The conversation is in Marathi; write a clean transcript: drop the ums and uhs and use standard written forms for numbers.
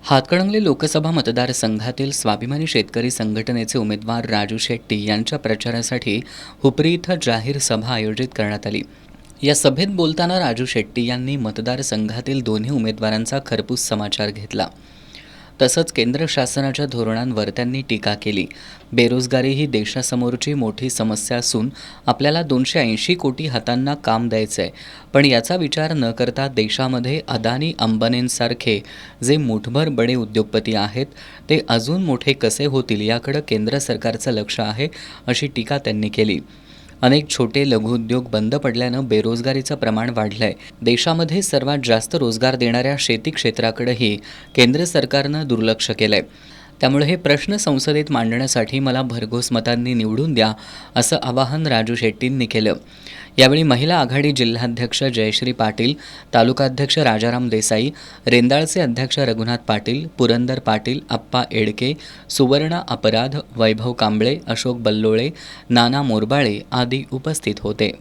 हातकणंगले लोकसभा मतदारसंघातील स्वाभिमानी शेतकरी संघटनेचे उमेदवार राजू शेट्टी यांच्या प्रचारासाठी हुपरी इथं जाहीर सभा आयोजित करण्यात आली। या सभेत बोलताना राजू शेट्टी यांनी मतदारसंघातील दोन्ही उमेदवारांचा खरपूस समाचार घेतला। तसंच केंद्र शासनाच्या धोरणांवर त्यांनी टीका केली। बेरोजगारी ही देशासमोरची मोठी समस्या असून आपल्याला 280 कोटी हातांना काम द्यायचंय, पण याचा विचार न करता देशामध्ये अदानी अंबानींसारखे जे मुठभर बडे उद्योगपती आहेत ते अजून मोठे कसे होतील याकडे केंद्र सरकारचं लक्ष आहे, अशी टीका त्यांनी केली। अनेक छोटे लघुउद्योग बंद पडल्यानं बेरोजगारीचं प्रमाण वाढलंय। देशामध्ये सर्वात जास्त रोजगार देणाऱ्या शेती क्षेत्राकडेही केंद्र सरकारनं दुर्लक्ष केलंय। त्यामुळे हे प्रश्न संसदेत मांडण्यासाठी मला भरघोस मतांनी निवडून द्या, असं आवाहन राजू शेट्टींनी केलं। यावेळी महिला आघाडी जिल्हाध्यक्ष जयश्री पाटील, तालुकाध्यक्ष राजाराम देसाई, रेंदाळचे अध्यक्ष रघुनाथ पाटील, पुरंदर पाटील, आप्पा एडके, सुवर्णा अपराध, वैभव कांबळे, अशोक बल्लोळे, नाना मोरबाळे आदी उपस्थित होते।